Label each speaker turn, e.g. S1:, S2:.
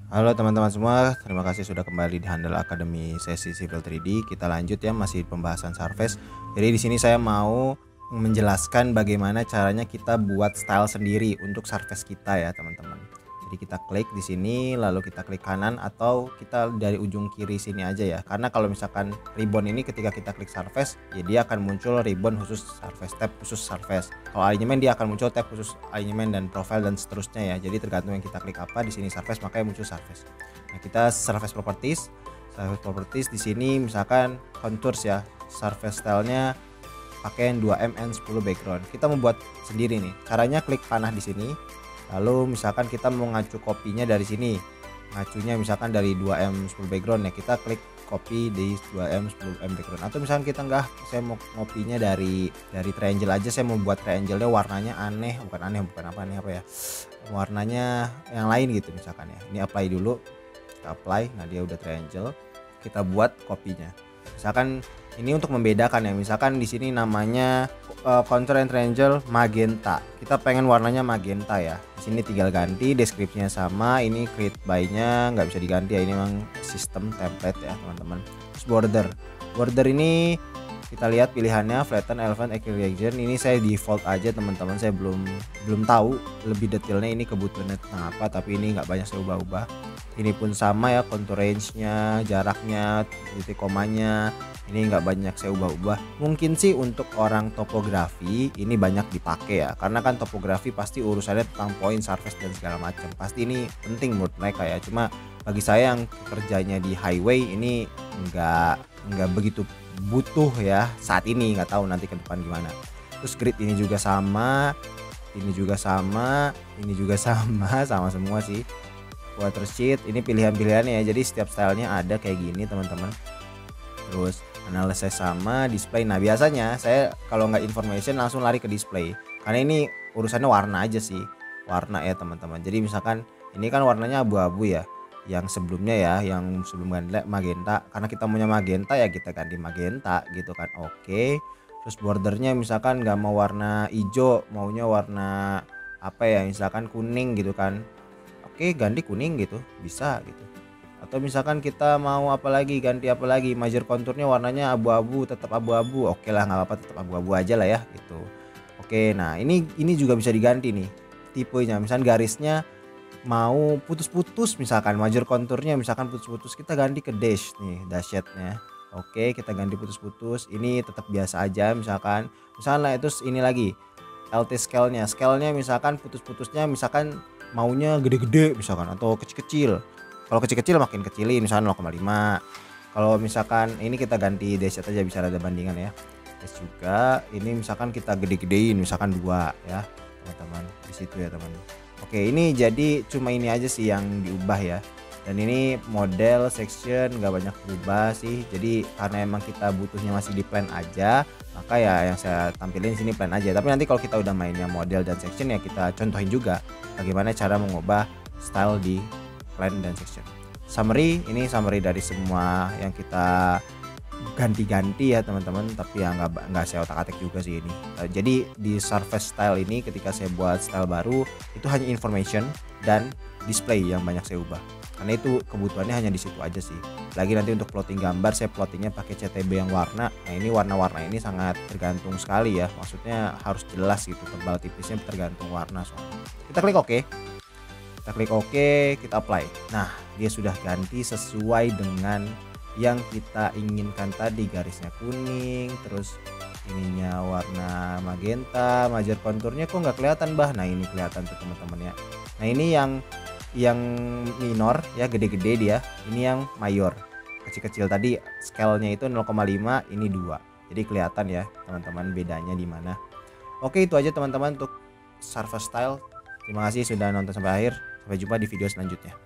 S1: Halo teman-teman semua, terima kasih sudah kembali di Handal Academy sesi Civil 3D. Kita lanjut ya, masih pembahasan surface. Jadi di sini saya mau menjelaskan bagaimana caranya kita buat style sendiri untuk surface kita ya teman-teman. Jadi kita klik di sini, lalu kita klik kanan atau kita dari ujung kiri sini aja ya. Karena kalau misalkan ribbon ini ketika kita klik surface, ya dia akan muncul ribbon khusus surface, tab khusus surface. Kalau alignment dia akan muncul tab khusus alignment dan profile dan seterusnya ya. Jadi tergantung yang kita klik apa, di sini surface makanya muncul surface. Nah, kita surface properties. Surface properties di sini misalkan contours ya. Surface stylenya pakai 2M and 10 background. Kita membuat sendiri nih. Caranya klik panah di sini. Lalu misalkan kita mau ngacu kopinya dari sini. Ngacunya misalkan dari 2M 10 background ya, kita klik copy di 2M 10M background. Atau misalkan kita enggak, saya mau ngopinya dari triangle aja, saya mau buat triangle-nya warnanya aneh, bukan apa ya. Warnanya yang lain gitu misalkan ya. Ini apply dulu. Kita apply. Nah, dia udah triangle. Kita buat kopinya. Misalkan ini untuk membedakan ya, misalkan di sini namanya contour and triangle magenta. Kita pengen warnanya magenta ya. Di sini tinggal ganti, deskripsinya sama. Ini create by-nya nggak bisa diganti ya, ini memang sistem template ya teman-teman. Terus border ini kita lihat pilihannya flatten, elephant, acrylic region. Ini saya default aja teman-teman, saya belum tahu lebih detailnya ini kebutuhannya tentang apa, tapi ini nggak banyak saya ubah-ubah. Ini pun sama ya, contour range-nya, jaraknya, titik komanya, ini nggak banyak saya ubah-ubah. Mungkin sih untuk orang topografi ini banyak dipakai ya, karena kan topografi pasti urusannya tentang point, surface dan segala macam. Pasti ini penting menurut mereka ya. Cuma bagi saya yang kerjanya di highway ini nggak begitu butuh ya saat ini, nggak tahu nanti ke depan gimana. Terus grid ini juga sama, ini juga sama, ini juga sama, sama semua sih. Watersheet ini pilihan-pilihannya ya, jadi setiap stylenya ada kayak gini teman-teman. Terus analysis sama, display. Nah biasanya saya kalau nggak information langsung lari ke display, karena ini urusannya warna aja sih, warna ya teman-teman. Jadi misalkan ini kan warnanya abu-abu ya, yang sebelumnya ya, yang sebelum ganti magenta, karena kita punya magenta ya kita ganti magenta gitu kan. Oke. Terus bordernya misalkan nggak mau warna hijau, maunya warna apa ya, misalkan kuning gitu kan. Oke, ganti kuning gitu, bisa gitu. Atau misalkan kita mau ganti apa lagi, major konturnya warnanya abu-abu, tetap abu-abu. Oke lah, nggak apa-apa, tetap abu-abu aja lah ya gitu. Oke, nah ini juga bisa diganti nih tipenya. Misalkan garisnya mau putus-putus, misalkan major konturnya misalkan putus-putus, kita ganti ke dash nih, dashnya. Oke, kita ganti putus-putus. Ini tetap biasa aja misalkan lah. Itu ini lagi LT scale-nya misalkan putus-putusnya misalkan maunya gede-gede misalkan atau kecil-kecil. Kalau kecil-kecil makin kecilin misalkan 0,5. Kalau misalkan ini kita ganti dash aja, bisa ada bandingan ya. Dash juga ini misalkan kita gede-gedein misalkan 2 ya teman-teman, di situ ya teman. Oke, ini jadi cuma ini aja sih yang diubah ya. Dan ini model section nggak banyak berubah sih. Jadi karena emang kita butuhnya masih di plan aja, maka ya yang saya tampilin sini plan aja. Tapi nanti kalau kita udah mainnya model dan section ya kita contohin juga bagaimana cara mengubah style di plan dan section. Summary, ini summary dari semua yang kita ganti-ganti ya teman-teman, tapi ya nggak saya otak-atik juga sih ini. Jadi di surface style ini ketika saya buat style baru itu hanya information dan display yang banyak saya ubah, karena itu kebutuhannya hanya di situ aja sih. Lagi nanti untuk plotting gambar, saya plottingnya pakai CTB yang warna. Nah ini warna-warna ini sangat tergantung sekali ya, maksudnya harus jelas gitu, tebal tipisnya tergantung warna soalnya. Kita klik OK, kita apply. Nah dia sudah ganti sesuai dengan yang kita inginkan tadi, garisnya kuning, terus ininya warna magenta, major konturnya kok nggak kelihatan bah. Nah ini kelihatan tuh teman-teman ya. Nah ini yang minor ya, gede-gede dia. Ini yang mayor, kecil-kecil. Tadi scale-nya itu 0,5, ini 2. Jadi kelihatan ya teman-teman bedanya di mana. Oke, itu aja teman-teman untuk surface style. Terima kasih sudah nonton sampai akhir. Sampai jumpa di video selanjutnya.